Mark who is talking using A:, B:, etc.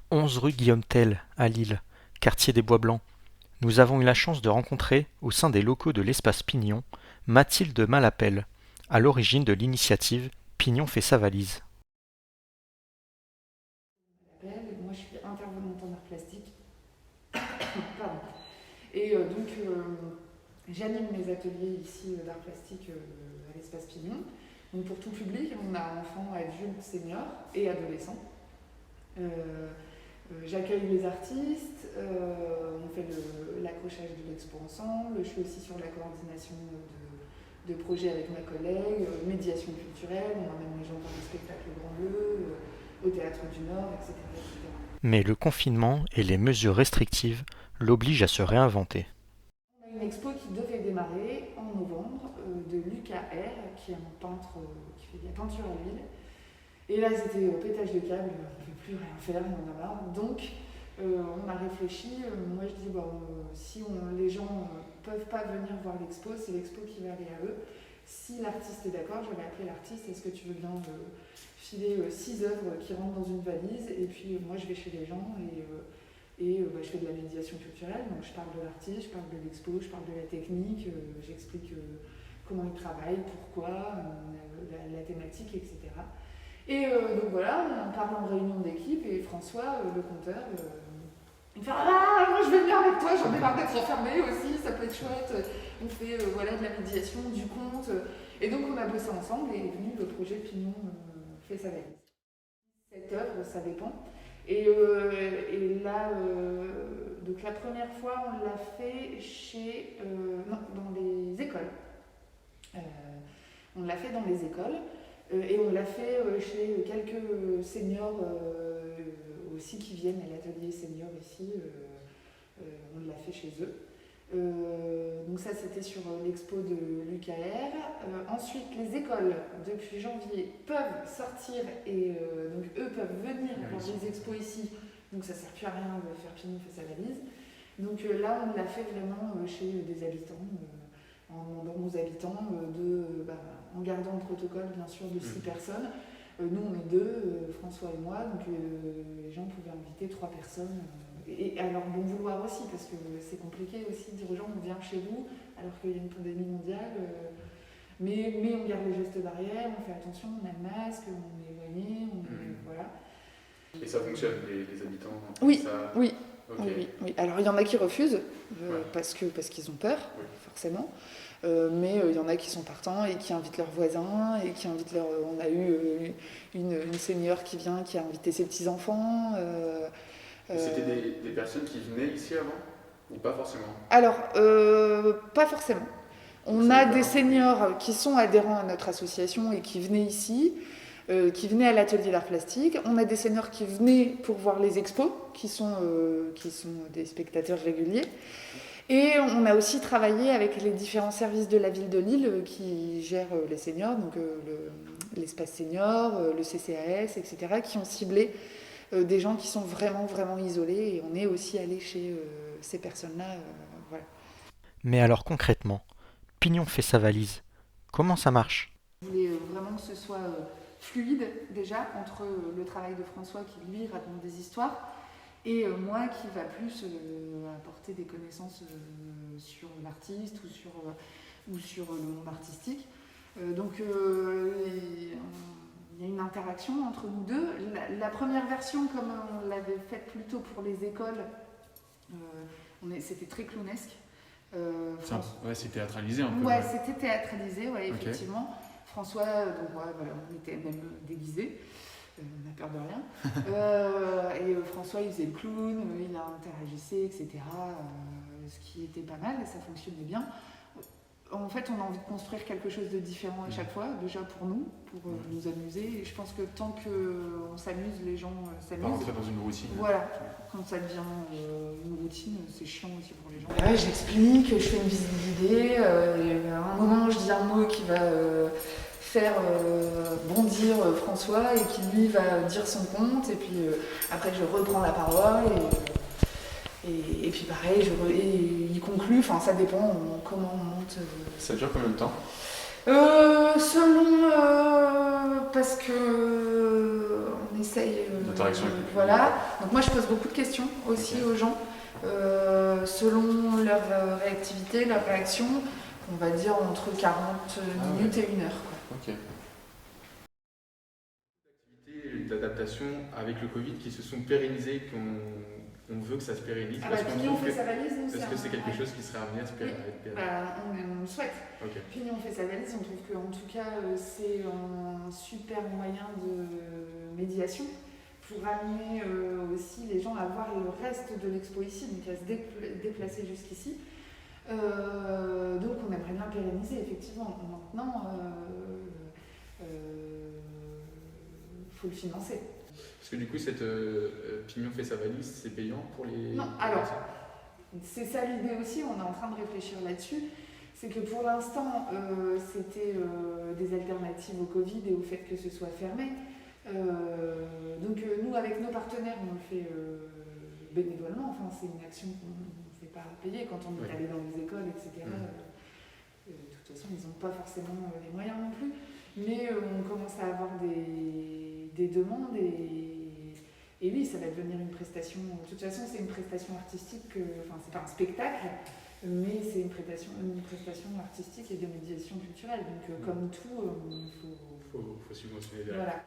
A: 11 rue Guillaume Tell, à Lille, quartier des Bois Blancs. Nous avons eu la chance de rencontrer, au sein des locaux de l'Espace Pignon, Mathilde Malapelle, à l'origine de l'initiative Pignon fait sa valise.
B: Moi, je suis intervenante en art plastique. Pardon. Et j'anime mes ateliers ici d'art plastique à l'Espace Pignon. Donc, pour tout public, on a enfants, adultes, seniors et adolescents. J'accueille les artistes, on fait l'accrochage de l'expo ensemble, je suis aussi sur la coordination de projets avec ma collègue, médiation culturelle, on emmène les gens dans des spectacles Grand Bleu, au Théâtre du Nord, etc., etc.
A: Mais le confinement et les mesures restrictives l'obligent à se réinventer.
B: On a une expo qui devait démarrer en novembre de Lucas R, qui est un peintre qui fait de la peinture à l'huile. Et là, c'était pétage de câble, on ne peut plus rien faire, on en a marre. Donc, on a réfléchi. Moi, je dis, si les gens ne peuvent pas venir voir l'expo, c'est l'expo qui va aller à eux. Si l'artiste est d'accord, je vais appeler l'artiste. Est-ce que tu veux bien filer 6 œuvres qui rentrent dans une valise? Et puis, moi, je vais chez les gens et je fais de la médiation culturelle. Donc, je parle de l'artiste, je parle de l'expo, je parle de la technique, j'explique comment il travaille, pourquoi, la thématique, etc. Et donc voilà, on parle en réunion d'équipe et François, le conteur, il me fait «Ah, moi je vais venir avec toi, j'en ai marre d'être enfermé aussi, ça peut être chouette». On fait de la médiation, du conte. Et donc on a bossé ensemble et est venu le projet Pignon fait sa valise. Cette œuvre, ça dépend. Et là, donc la première fois, on l'a fait non, dans les écoles. On l'a fait dans les écoles. Et on l'a fait chez quelques seniors aussi qui viennent à l'atelier senior ici. On l'a fait chez eux. Donc ça, c'était sur l'expo de l'UKR. Ensuite, les écoles, depuis janvier, peuvent sortir et donc eux peuvent venir voir les expos ici. Donc ça ne sert plus à rien de faire Pignon fait sa valise. Donc là, on l'a fait vraiment chez des habitants, en demandant aux habitants en gardant le protocole bien sûr de 6 personnes. Nous on est 2, François et moi, donc les gens pouvaient inviter 3 personnes. Et alors bon vouloir aussi, parce que c'est compliqué aussi de dire aux gens on vient chez vous alors qu'il y a une pandémie mondiale. Mais on garde les gestes barrières, on fait attention, on a le masque, on est éloigné, voilà.
C: Et ça fonctionne, les habitants?
B: Oui,
C: ça...
B: oui.
C: Okay.
B: Oui. Alors il y en a qui refusent parce qu'ils ont peur, forcément. Mais il y en a qui sont partants et qui invitent leurs voisins et qui invitent on a eu une senior qui vient, qui a invité ses petits-enfants.
C: C'était des personnes qui venaient ici avant? Ou pas forcément?
B: Alors, pas forcément. On a des seniors qui sont adhérents à notre association et qui venaient ici, qui venaient à l'atelier d'art plastique. On a des seniors qui venaient pour voir les expos, qui sont des spectateurs réguliers. Et on a aussi travaillé avec les différents services de la ville de Lille qui gèrent les seniors, donc l'espace senior, le CCAS, etc., qui ont ciblé des gens qui sont vraiment, vraiment isolés. Et on est aussi allé chez ces personnes-là. Voilà.
A: Mais alors concrètement, Pignon fait sa valise. Comment ça marche?
B: Je voulais vraiment que ce soit fluide déjà entre le travail de François qui lui raconte des histoires et moi qui va plus apporter des connaissances sur l'artiste ou sur le monde artistique. Donc il y a une interaction entre nous deux. La première version, comme on l'avait faite plutôt pour les écoles, c'était très clownesque.
C: C'est théâtralisé un peu.
B: Ouais, c'était théâtralisé, effectivement. François, on était même déguisés. On n'a peur de rien. Et François, il faisait le clown, il interagissait, etc. Ce qui était pas mal, et ça fonctionnait bien. En fait, on a envie de construire quelque chose de différent à chaque fois, déjà pour nous, pour nous amuser. Et je pense que tant qu'on s'amuse, les gens s'amusent.
C: Pas rentrer dans une routine.
B: Voilà. Quand ça devient une routine, c'est chiant aussi pour les gens. J'explique, je fais une visite guidée. À un moment, je dis un mot qui va faire bondir François et qui lui va dire son conte. Et puis après, je reprends la parole. Et puis pareil, il conclut, enfin ça dépend comment on monte.
C: Ça dure combien de temps?
B: Selon, parce que on on essaye.
C: D'interaction avec le public.
B: Voilà. Donc moi je pose beaucoup de questions aussi aux gens, selon leur réactivité, leur réaction. On va dire entre 40 minutes et 1 heure. Quoi.
C: Ok. Activités d'adaptation avec le Covid qui se sont pérennisées, qu'on veut que ça se pérennise.
B: Ah bah, Pignon fait sa valise, nous,
C: est-ce que c'est quelque chose qui serait amené à se pérenniser?
B: On le souhaite.
C: Okay.
B: Pignon fait sa valise, on trouve qu'en tout cas c'est un super moyen de médiation pour amener aussi les gens à voir le reste de l'expo ici, donc à se déplacer jusqu'ici. Donc on aimerait bien pérenniser, effectivement. Maintenant, faut le financer.
C: Parce que du coup, cette Pignon fait sa valise, c'est payant pour les...
B: Non, alors, c'est ça l'idée aussi, on est en train de réfléchir là-dessus. C'est que pour l'instant, c'était des alternatives au Covid et au fait que ce soit fermé. Donc nous, avec nos partenaires, on le fait bénévolement. Enfin, c'est une action qu'on ne fait pas payer quand on est allé dans les écoles, etc. De toute façon, ils n'ont pas forcément les moyens non plus. Mais on commence à avoir des demandes et oui, ça va devenir une prestation. De toute façon, c'est une prestation artistique, enfin, c'est pas un spectacle, mais c'est une prestation artistique et de médiation culturelle. Donc, comme tout, il faut
C: subventionner derrière.
B: Voilà.